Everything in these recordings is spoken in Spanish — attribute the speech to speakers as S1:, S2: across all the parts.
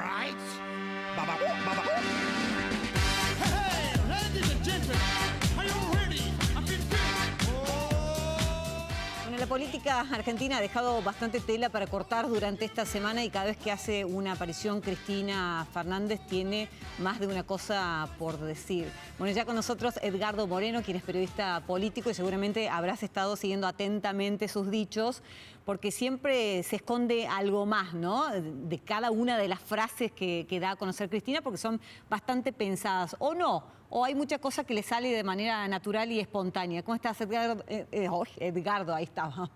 S1: right. Hey, ladies and gentlemen, are you ready? I've been
S2: Bueno, la política argentina ha dejado bastante tela para cortar durante esta semana y cada vez que hace una aparición Cristina Fernández tiene más de una cosa por decir. Bueno, ya con nosotros Edgardo Moreno, quien es periodista político y seguramente habrás estado siguiendo atentamente sus dichos, porque siempre se esconde algo más, ¿no? De cada una de las frases que da a conocer Cristina, porque son bastante pensadas, ¿o no? ¿O hay mucha cosa que le sale de manera natural y espontánea? ¿Cómo estás, Edgardo? Edgardo, ahí estaba.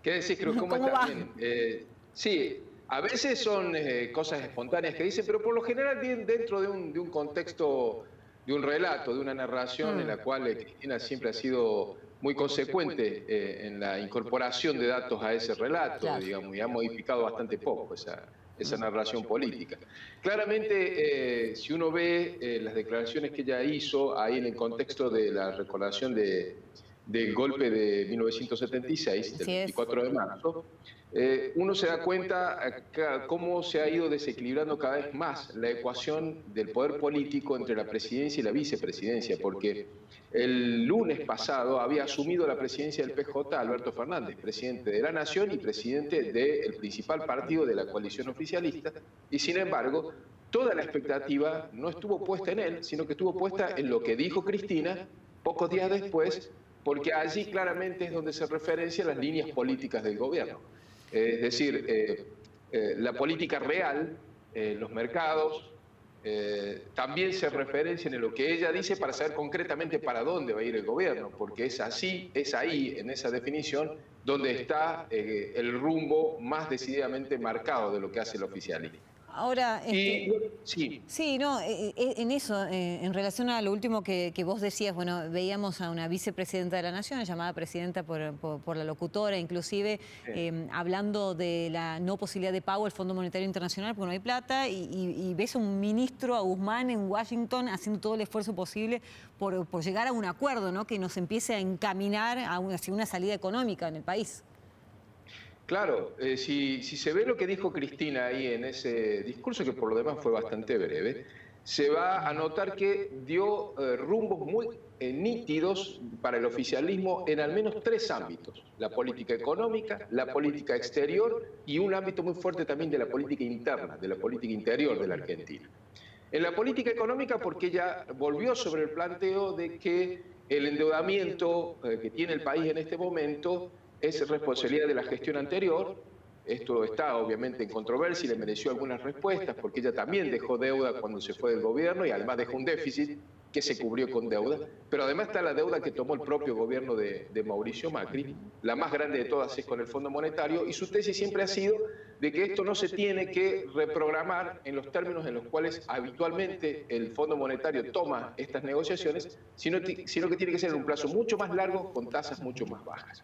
S3: ¿Qué decís, Cruz? ¿Cómo
S2: va?
S3: estás? Bien. Sí, a veces son cosas espontáneas que dicen, pero por lo general bien dentro de un contexto, de un relato, de una narración en la cual Cristina siempre ha sido muy consecuente en la incorporación de datos a ese relato,
S2: Claro.
S3: digamos, y ha modificado bastante poco esa narración política. Claramente, si uno ve las declaraciones que ella hizo ahí en el contexto de la recordación del golpe de 1976, del 24 de marzo, uno se da cuenta cómo se ha ido desequilibrando cada vez más la ecuación del poder político entre la presidencia y la vicepresidencia, porque el lunes pasado había asumido la presidencia del PJ Alberto Fernández, presidente de la Nación y presidente del principal partido de la coalición oficialista, y sin embargo, toda la expectativa no estuvo puesta en él, sino que estuvo puesta en lo que dijo Cristina pocos días después, porque allí claramente es donde se referencian las líneas políticas del gobierno. Es decir, la política real, los mercados, también se referencian en lo que ella dice para saber concretamente para dónde va a ir el gobierno, porque es así, es ahí, en esa definición, donde está el rumbo más decididamente marcado de lo que hace el oficialismo.
S2: Ahora,
S3: sí.
S2: Sí, no, en eso, en relación a lo último que vos decías, bueno, veíamos a una vicepresidenta de la Nación, llamada presidenta por la locutora, inclusive hablando de la no posibilidad de pago al Fondo Monetario Internacional porque no hay plata, y ves a un ministro, a Guzmán, en Washington, haciendo todo el esfuerzo posible por llegar a un acuerdo, ¿no? Que nos empiece a encaminar hacia una salida económica en el país.
S3: Claro, si se ve lo que dijo Cristina ahí en ese discurso, que por lo demás fue bastante breve, se va a notar que dio rumbos muy nítidos para el oficialismo en al menos tres ámbitos: la política económica, la política exterior y un ámbito muy fuerte también de la política interna, de la política interior de la Argentina. En la política económica, porque ella volvió sobre el planteo de que el endeudamiento que tiene el país en este momento es responsabilidad de la gestión anterior. Esto está obviamente en controversia y le mereció algunas respuestas, porque ella también dejó deuda cuando se fue del gobierno y además dejó un déficit que se cubrió con deuda. Pero además está la deuda que tomó el propio gobierno de Mauricio Macri. La más grande de todas es con el Fondo Monetario, y su tesis siempre ha sido de que esto no se tiene que reprogramar en los términos en los cuales habitualmente el Fondo Monetario toma estas negociaciones, sino que tiene que ser en un plazo mucho más largo, con tasas mucho más bajas.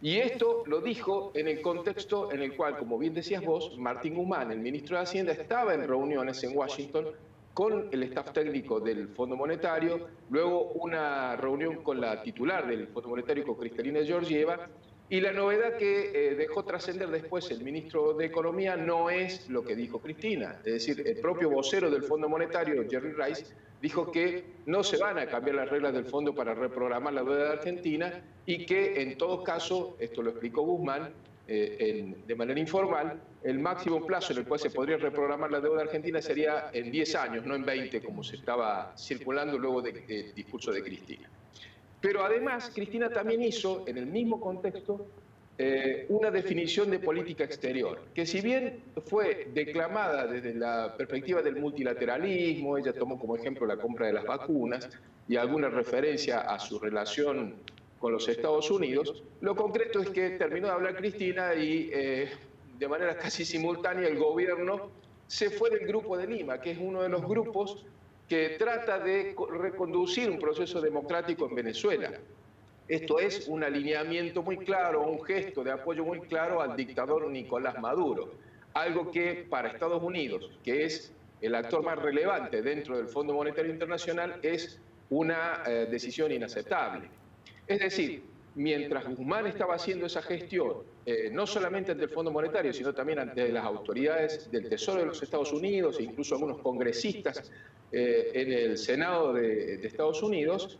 S3: Y esto lo dijo en el contexto en el cual, como bien decías vos, Martín Guzmán, el ministro de Hacienda, estaba en reuniones en Washington con el staff técnico del Fondo Monetario, luego una reunión con la titular del Fondo Monetario, con Cristalina Georgieva, y la novedad que dejó trascender después el ministro de Economía no es lo que dijo Cristina. Es decir, el propio vocero del Fondo Monetario, Jerry Rice, dijo que no se van a cambiar las reglas del fondo para reprogramar la deuda de Argentina, y que en todo caso, esto lo explicó Guzmán de manera informal, el máximo plazo en el cual se podría reprogramar la deuda argentina sería en 10 años, no en 20, como se estaba circulando luego del discurso de Cristina. Pero además, Cristina también hizo, en el mismo contexto, una definición de política exterior, que si bien fue declamada desde la perspectiva del multilateralismo, ella tomó como ejemplo la compra de las vacunas y alguna referencia a su relación con los Estados Unidos, lo concreto es que terminó de hablar Cristina y de manera casi simultánea el gobierno se fue del Grupo de Lima, que es uno de los grupos que trata de reconducir un proceso democrático en Venezuela. Esto es un alineamiento muy claro, un gesto de apoyo muy claro al dictador Nicolás Maduro, algo que para Estados Unidos, que es el actor más relevante dentro del Fondo Monetario Internacional, es una decisión inaceptable. Es decir, mientras Guzmán estaba haciendo esa gestión, no solamente ante el Fondo Monetario, sino también ante las autoridades del Tesoro de los Estados Unidos e incluso algunos congresistas en el Senado de Estados Unidos,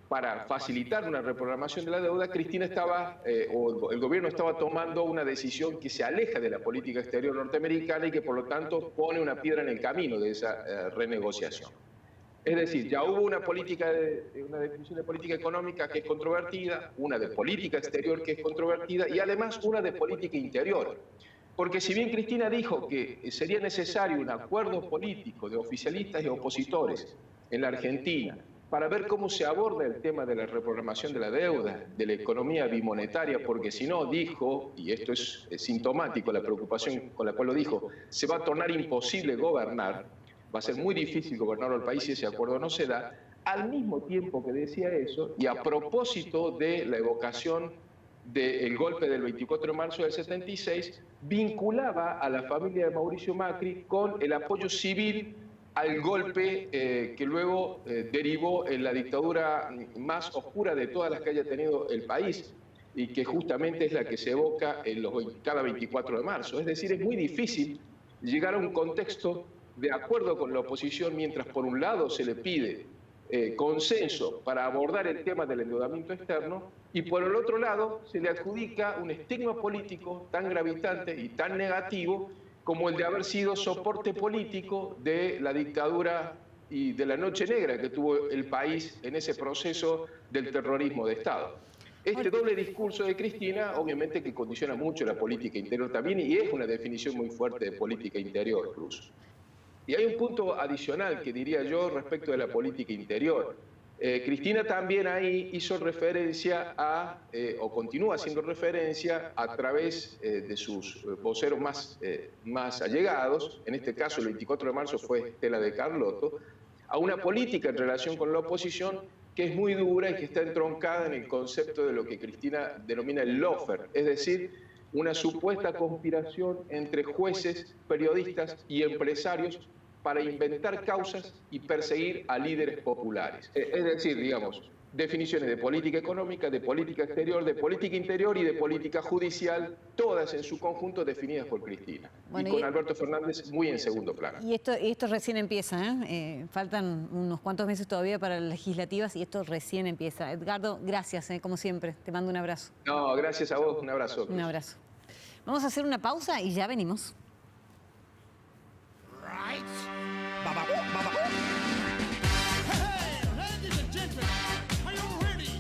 S3: para facilitar una reprogramación de la deuda, Cristina estaba, o el gobierno estaba tomando una decisión que se aleja de la política exterior norteamericana y que por lo tanto pone una piedra en el camino de esa renegociación. Es decir, ya hubo una definición de política económica que es controvertida, una de política exterior que es controvertida y además una de política interior. Porque si bien Cristina dijo que sería necesario un acuerdo político de oficialistas y opositores en la Argentina para ver cómo se aborda el tema de la reprogramación de la deuda, de la economía bimonetaria, porque si no, dijo, y esto es sintomático, la preocupación con la cual lo dijo, se va a tornar imposible gobernar, va a ser muy difícil gobernar al país si ese acuerdo no se da, al mismo tiempo que decía eso, y a propósito de la evocación del golpe del 24 de marzo del 76, vinculaba a la familia de Mauricio Macri con el apoyo civil al golpe que luego derivó en la dictadura más oscura de todas las que haya tenido el país y que justamente es la que se evoca en cada 24 de marzo. Es decir, es muy difícil llegar a un contexto de acuerdo con la oposición mientras por un lado se le pide consenso para abordar el tema del endeudamiento externo y por el otro lado se le adjudica un estigma político tan gravitante y tan negativo como el de haber sido soporte político de la dictadura y de la noche negra que tuvo el país en ese proceso del terrorismo de Estado. Este doble discurso de Cristina obviamente que condiciona mucho la política interior también y es una definición muy fuerte de política interior incluso. Y hay un punto adicional que diría yo respecto de la política interior. Cristina también ahí hizo referencia a, o continúa haciendo referencia a través de sus voceros más allegados, en este caso el 24 de marzo fue Estela de Carlotto, a una política en relación con la oposición que es muy dura y que está entroncada en el concepto de lo que Cristina denomina el lawfare, es decir, una supuesta conspiración entre jueces, periodistas y empresarios para inventar causas y perseguir a líderes populares. Es decir, digamos, definiciones de política económica, de política exterior, de política interior y de política judicial, todas en su conjunto definidas por Cristina. Bueno, y con Alberto Fernández muy en segundo plano.
S2: Y esto recién empieza, ¿eh? Faltan unos cuantos meses todavía para las legislativas y esto recién empieza. Edgardo, gracias, como siempre. Te mando un abrazo.
S3: No, gracias a vos. Un abrazo.
S2: Un abrazo. Vamos a hacer una pausa y ya venimos.